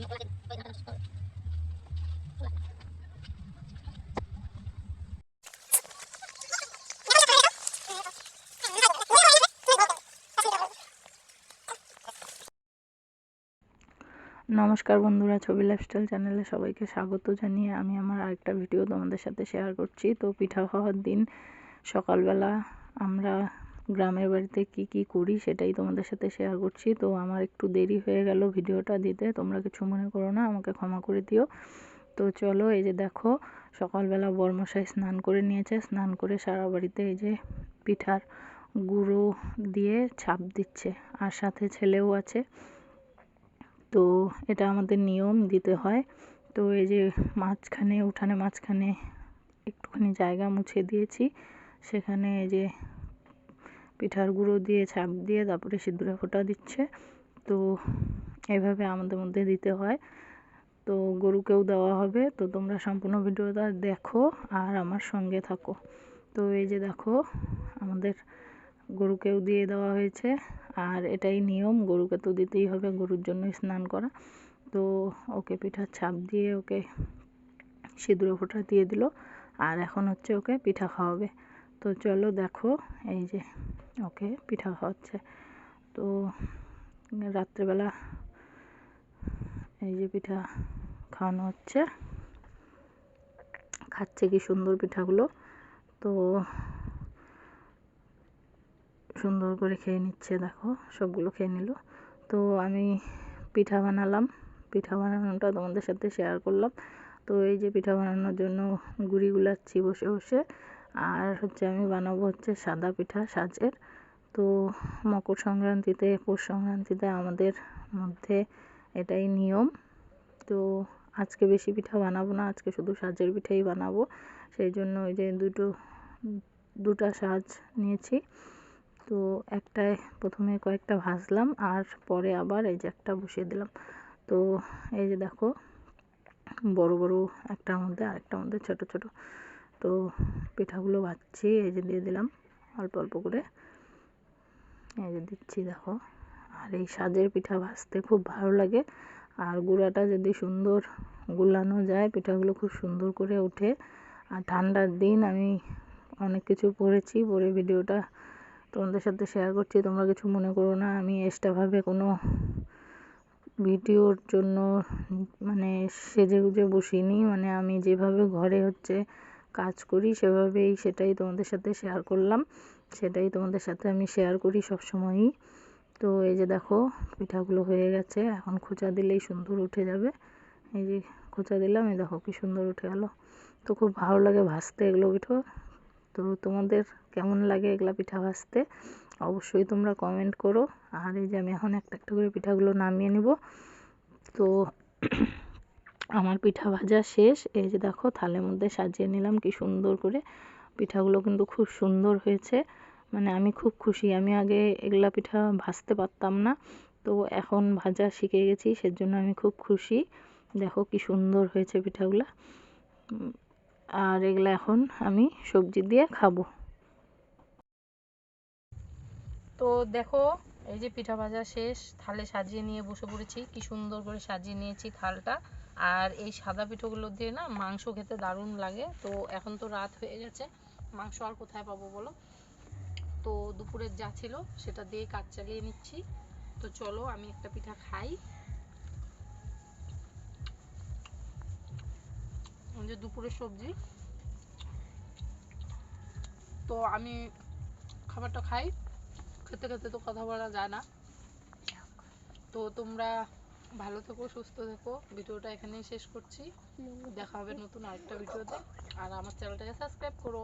নমস্কার বন্ধুরা, ছবি লাইফস্টাইল চ্যানেলে সবাইকে স্বাগত জানিয়ে আমি আমার আরেকটা ভিডিও তোমাদের সাথে শেয়ার করছি। তো পিঠা খাওয়ার দিন সকালবেলা আমরা গ্রামের বাড়িতে কি করি সেটাই তোমাদের সাথে শেয়ার করছি। তো আমার একটু দেরি হয়ে গেল ভিডিওটা দিতে, তোমরা কিছু মনে করো না, আমাকে ক্ষমা করে দিও। তো চলো, এই যে দেখো সকালবেলা বরমশাই স্নান করে নিয়েছে, স্নান করে সারা বাড়িতে এই যে পিঠার গুঁড়ো দিয়ে ছাপ দিচ্ছে, আর সাথে ছেলেও আছে। তো এটা আমাদের নিয়ম দিতে হয়। তো এই যে মাঝখানে, উঠানে মাঝখানে একটুখানি জায়গা মুছে দিয়েছি, সেখানে এই যে পিঠার গুঁড়ো দিয়ে ছাপ দিয়ে তারপরে সিঁদুরে ফোঁটা দিচ্ছে। তো এইভাবে আমাদের মধ্যে দিতে হয়। তো গরুকেও দেওয়া হবে। তো তোমরা সম্পূর্ণ ভিডিওটা দেখো আর আমার সঙ্গে থাকো। তো এই যে দেখো আমাদের গরুকেও দিয়ে দেওয়া হয়েছে, আর এটাই নিয়ম, গরুকে তো দিতেই হবে, গরুর জন্যই স্নান করা। তো ওকে পিঠার ছাপ দিয়ে ওকে সিঁদুরে ফোঁটা দিয়ে দিল, আর এখন হচ্ছে ওকে পিঠা খাওয়াবে। তো চলো দেখো, এই যে ওকে পিঠা খাওয়াচ্ছে। তো রাত্রেবেলা এই যে পিঠা খাওয়ানো হচ্ছে, খাচ্ছে কি সুন্দর পিঠাগুলো। তো সুন্দর করে খেয়ে নিচ্ছে, দেখো সবগুলো খেয়ে নিল। তো আমি পিঠা বানালাম, পিঠা বানানোটা তোমাদের সাথে শেয়ার করলাম। তো এই যে পিঠা বানানোর জন্য গুড়ি গুলাচ্ছি বসে বসে, আর হচ্ছে আমি বানাবো হচ্ছে সাদা পিঠা সাজের। তো মকর সংক্রান্তিতে, পৌষ সংক্রান্তিতে আমাদের মধ্যে এটাই নিয়ম। তো আজকে বেশি পিঠা বানাবো না, আজকে শুধু সাজের পিঠাই বানাবো। সেই জন্য ওই যে দুটা সাজ নিয়েছি। তো একটায় প্রথমে কয়েকটা ভাজলাম, আর পরে আবার এই যে একটা বসিয়ে দিলাম। তো এই যে দেখো বড় বড় একটার মধ্যে আরেকটার মধ্যে ছোট ছোট, তো পিঠাগুলো ভাজছি, এই যে দিয়ে দিলাম অল্প অল্প করে, এই যে দিচ্ছি দেখো। আর এই সাজের পিঠা ভাজতে খুব ভালো লাগে, আর গুঁড়াটা যদি সুন্দর গুলানো যায় পিঠাগুলো খুব সুন্দর করে ওঠে। আর ঠান্ডার দিন আমি অনেক কিছু পড়েছি, পরে ভিডিওটা তোমাদের সাথে শেয়ার করছি, তোমরা কিছু মনে করো না। আমি এক্সট্রাভাবে কোনো ভিডিওর জন্য মানে সেজে গুজে বসিনি, মানে আমি যেভাবে ঘরে হচ্ছে কাজ করি সেভাবেই সেটাই তোমাদের সাথে শেয়ার করলাম, সেটাই তোমাদের সাথে আমি শেয়ার করি সব সময়ই। তো এই যে দেখো পিঠাগুলো হয়ে গেছে, এখন খোঁচা দিলেই সুন্দর উঠে যাবে। এই যে খোঁচা দিলাম, এই দেখো কি সুন্দর উঠে গেল। তো খুব ভালো লাগে ভাজতে এগুলো পিঠা। তো তোমাদের কেমন লাগে এগুলা পিঠা ভাজতে অবশ্যই তোমরা কমেন্ট করো। আর এই যে আমি এখন একটা একটা করে পিঠাগুলো নামিয়ে নিব। তো আমার পিঠা ভাজা শেষ, এই যে দেখো থালের মধ্যে সাজিয়ে নিলাম কি সুন্দর করে। পিঠাগুলো কিন্তু খুব সুন্দর হয়েছে, মানে আমি খুব খুশি। আমি আগে এগুলা পিঠা ভাজতে পারতাম না, তো এখন ভাজা শিখে গেছি, সেজন্য আমি খুব খুশি। দেখো কি সুন্দর হয়েছে পিঠাগুলা। আর এগুলা এখন আমি সবজি দিয়ে খাবো। তো দেখো এই যে পিঠা ভাজা শেষ, থালে সাজিয়ে নিয়ে বসে পড়েছি, কি সুন্দর করে সাজিয়ে নিয়েছি থালটা। আর এই সাদা পিঠাগুলো দিয়ে না মাংস খেতে দারুণ লাগে। তো এখন তো রাত হয়ে গেছে, মাংস আর কোথায় পাবো বলো। তো দুপুরের যা ছিল সেটা দিয়ে কাজ চালিয়ে নিচ্ছি। তো চলো আমি একটা পিঠা খাই। যে দুপুরের সবজি, তো আমি খাবারটা খাই, খেতে খেতে তো কথা বলা যায় না। তো তোমরা ভালো থেকো, সুস্থ থেকো। ভিডিওটা এখানেই শেষ করছি, দেখা হবে নতুন আরেকটা ভিডিওতে। আর আমার চ্যানেলটাকে সাবস্ক্রাইব করো।